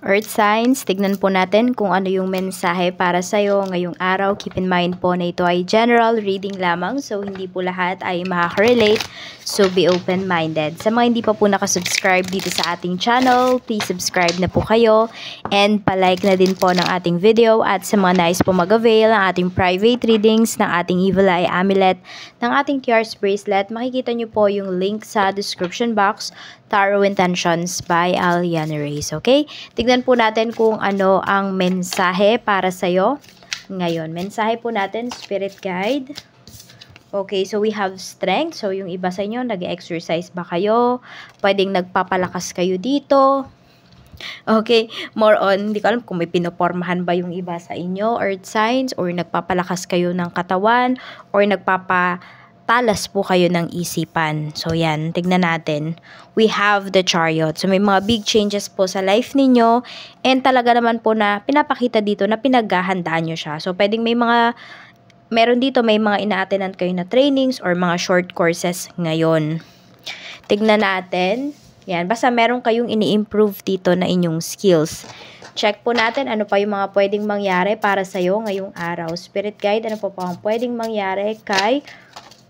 Earth signs, tignan po natin kung ano yung mensahe para sa'yo ngayong araw. Keep in mind po na ito ay general reading lamang, so hindi po lahat ay makaka-relate. So be open-minded. Sa mga hindi pa po nakasubscribe dito sa ating channel, please subscribe na po kayo. And palike na din po ng ating video. At sa mga nais po mag-avail ng ating private readings, ng ating Evil Eye Amulet, ng ating Tears Bracelet, makikita nyo po yung link sa description box. Tarot Intentions by Aliana Reyes. Okay? Tignan po natin kung ano ang mensahe para sa'yo ngayon. Mensahe po natin, Spirit Guide. Okay, so we have strength. So yung iba sa inyo, nag-exercise ba kayo? Pwedeng nagpapalakas kayo dito. Okay, more on, hindi ko alam kung may pinopormahan ba yung iba sa inyo, earth signs, or nagpapalakas kayo ng katawan, or nagpapatalas po kayo ng isipan. So yan, tignan natin. We have the Chariot. So may mga big changes po sa life ninyo, and talaga naman po na pinapakita dito na pinaghahandaan nyo siya. So pwedeng meron dito may mga ina-attendan kayo na trainings or mga short courses ngayon. Tignan natin. Yan, basta meron kayong ini-improve dito na inyong skills. Check po natin ano pa yung mga pwedeng mangyari para sa'yo ngayong araw. Spirit Guide, ano pa ang pwedeng mangyari kay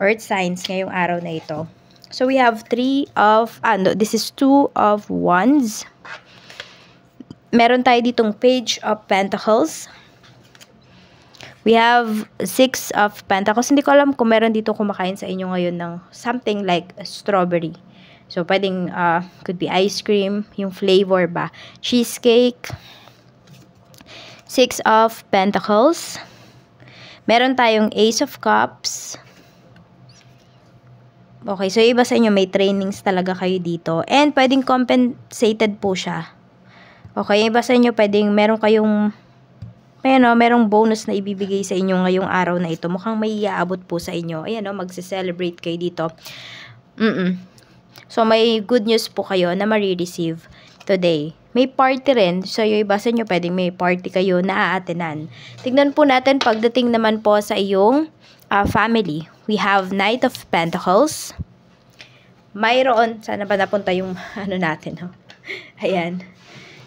Earth Signs ngayong araw na ito. So we have this is 2 of Wands. Meron tayo ditong Page of Pentacles. We have 6 of Pentacles. Hindi ko alam kung meron dito kumakain sa inyo ngayon ng something like strawberry. So, pwedeng, could be ice cream, yung flavor ba. Cheesecake. 6 of Pentacles. Meron tayong Ace of Cups. Okay, so iba sa inyo, may trainings talaga kayo dito. And pwedeng compensated po siya. Okay, iba sa inyo, pwedeng meron kayong, merong bonus na ibibigay sa inyo ngayong araw na ito. Mukhang may iaabot po sa inyo. Ayan, magse-celebrate kayo dito. So, may good news po kayo na marireceive today. May party rin. So, yung iba sa inyo, pwedeng may party kayo na aatenan. Tignan po natin pagdating naman po sa iyong family. We have Knight of Pentacles. Mayroon, sana ba napunta yung natin, no? Ayan.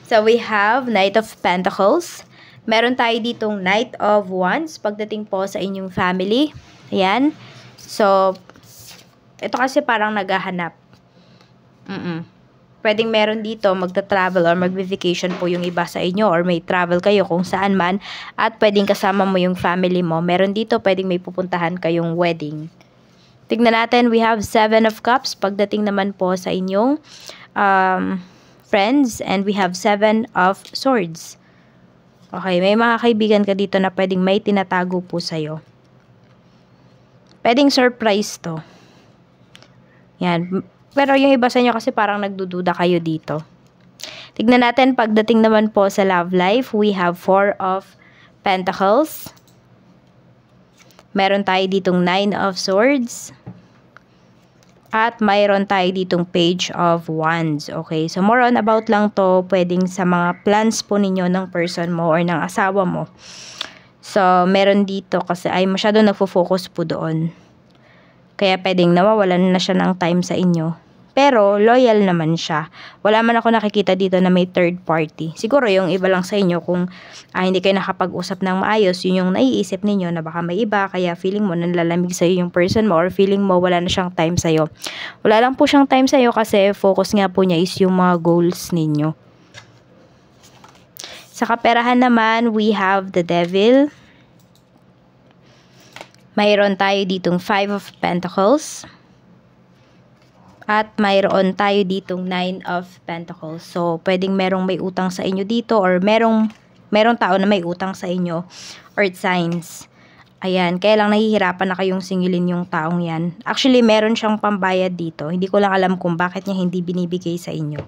So, we have Knight of Pentacles. Meron tayo ditong Knight of Wands pagdating po sa inyong family. Ayan. So, ito kasi parang naghahanap. Pwedeng meron dito magta-travel or magbe-vacation po yung iba sa inyo or may travel kayo kung saan man at pwedeng kasama mo yung family mo. Meron dito pwedeng may pupuntahan kayong wedding. Tignan natin, we have 7 of Cups pagdating naman po sa inyong friends, and we have 7 of Swords. Okay, may mga kaibigan ka dito na pwedeng may tinatago po sa'yo. Pwedeng surprise to. Yan. Pero yung iba sa inyo kasi parang nagdududa kayo dito. Tignan natin pagdating naman po sa love life. We have 4 of Pentacles. Meron tayo ditong 9 of Swords. At mayroon tayo ditong Page of Wands. Okay, so more on about lang to pwedeng sa mga plans po ninyo ng person mo or ng asawa mo. So, meron dito kasi ay masyado nagfo-focus po doon. Kaya pwedeng nawawalan na siya ng time sa inyo. Pero, loyal naman siya. Wala man ako nakikita dito na may third party. Siguro yung iba lang sa inyo kung hindi kayo nakapag-usap ng maayos, yun yung naiisip ninyo na baka may iba, kaya feeling mo nanlalamig sa'yo yung person mo or feeling mo wala na siyang time sa'yo. Wala lang po siyang time sa'yo kasi focus nga po niya is yung mga goals ninyo. Sa kaperahan naman, we have the Devil. Mayroon tayo ditong 5 of Pentacles. At mayroon tayo ditong 9 of Pentacles. So, pwedeng merong may utang sa inyo dito or merong tao na may utang sa inyo. Earth signs. Ayan, kaya lang nahihirapan na kayong singilin yung taong yan. Actually, meron siyang pambayad dito. Hindi ko lang alam kung bakit niya hindi binibigay sa inyo.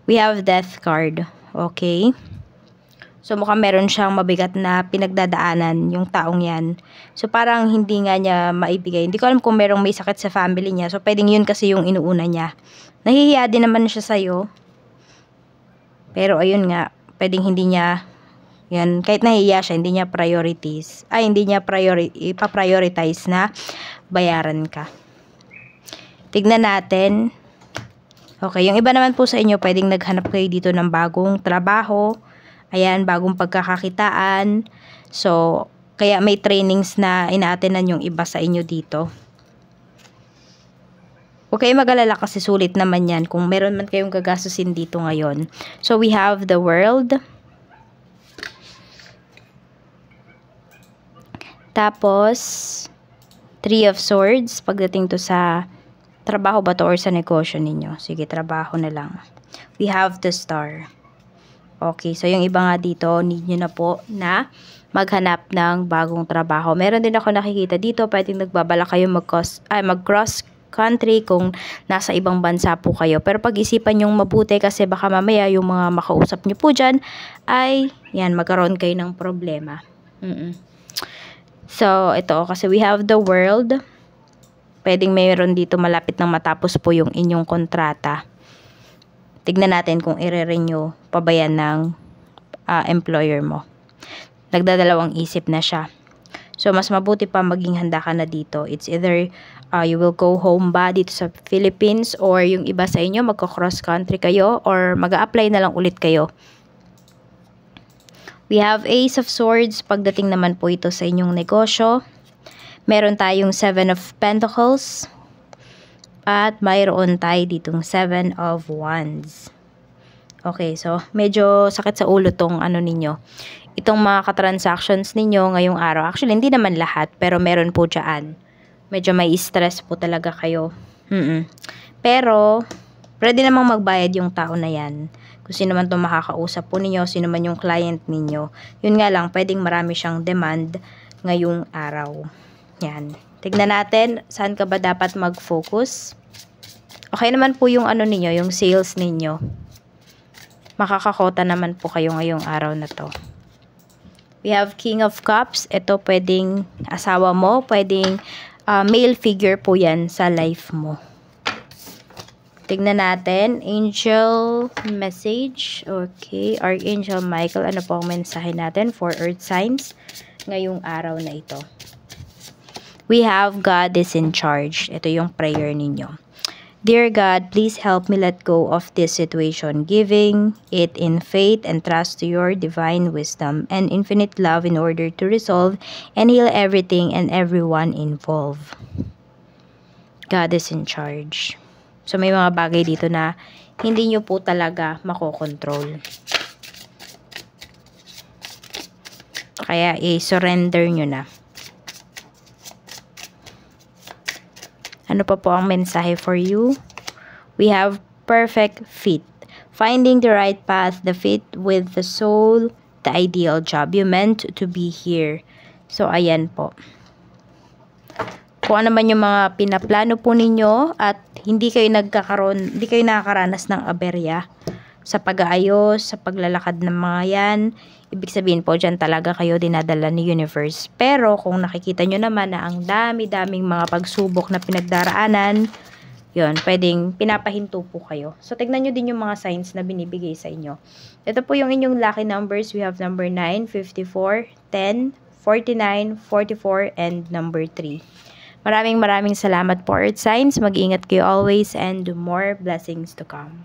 We have Death card. Okay. So, mukhang meron siyang mabigat na pinagdadaanan yung taong yan. So, parang hindi nga niya maibigay. Hindi ko alam kung merong may sakit sa family niya. So, pwedeng yun kasi yung inuuna niya. Nahihiya din naman siya sa'yo. Pero, ayun nga, pwedeng hindi niya, yan, kahit nahihiya siya, hindi niya ipaprioritize na bayaran ka. Tignan natin Okay, yung iba naman po sa inyo, pwedeng naghanap kayo dito ng bagong trabaho. Ayan, bagong pagkakakitaan. So, kaya may trainings na ina-attendan yung iba sa inyo dito. Huwag kayo mag-alala kasi sulit naman yan kung meron man kayong gagastusin dito ngayon. So, we have the world. Tapos, Three of Swords. Pagdating to sa trabaho ba to or sa negosyo ninyo? Sige, trabaho na lang. We have the Star. Okay, so yung iba nga dito, need nyo na po na maghanap ng bagong trabaho. Meron din ako nakikita dito, pwedeng nagbabala kayo mag-cross country kung nasa ibang bansa po kayo. Pero pag-isipan yung mabuti kasi baka mamaya yung mga makausap nyo po dyan ay, yan, magkaroon kayo ng problema. So, ito, kasi we have the world. Pwedeng mayroon dito malapit nang matapos po yung inyong kontrata. Tignan natin kung i-renew pa ba yan ng employer mo. Nagdadalawang isip na siya. So, mas mabuti pa maging handa ka na dito. It's either you will go home ba dito sa Philippines or yung iba sa inyo magko-cross country kayo or mag-a-apply na lang ulit kayo. We have Ace of Swords. Pagdating naman po ito sa inyong negosyo. Meron tayong 7 of Pentacles. At mayroon tayo ditong 7 of Wands. Okay, so medyo sakit sa ulo tong ano ninyo. Itong mga ka-transactions ninyo ngayong araw. Actually, hindi naman lahat, pero meron po dyan. Medyo may stress po talaga kayo. Pero, pwede namang magbayad yung tao na yan. Kung sino man itong makakausap po ninyo, sino man yung client ninyo. Yun nga lang, pwedeng marami siyang demand ngayong araw. Yan. Tignan natin, saan ka ba dapat mag-focus? Okay naman po yung ano ninyo, yung sales ninyo. Makakakota naman po kayo ngayong araw na to. We have King of Cups. Ito pwedeng asawa mo, pwedeng male figure po yan sa life mo. Tignan natin, angel message. Okay, Archangel Michael, ano po ang mensahe natin for earth signs ngayong araw na ito? We have God is in charge. Ito yung prayer ninyo. Dear God, please help me let go of this situation, giving it in faith and trust to your divine wisdom and infinite love in order to resolve and heal everything and everyone involved. God is in charge. So, may mga bagay dito na hindi nyo po talaga makokontrol. Kaya, i-surrender nyo na. Ano pa po ang mensahe for you? We have perfect fit. Finding the right path, the fit with the soul, the ideal job. You meant to be here. So, ayan po. Kung ano man yung mga pinaplano po ninyo at hindi kayo nakakaranas ng aberya sa pag-aayos, sa paglalakad ng mga yan, ibig sabihin po dyan talaga kayo dinadala ni universe. Pero kung nakikita nyo naman na ang dami-daming mga pagsubok na pinagdaraanan, yun, pwedeng pinapahinto po kayo. So, tignan nyo din yung mga signs na binibigay sa inyo. Ito po yung inyong lucky numbers. We have number 9, 54, 10, 49, 44, and number 3. Maraming salamat po, Earth Signs. Mag-iingat kayo always and more blessings to come.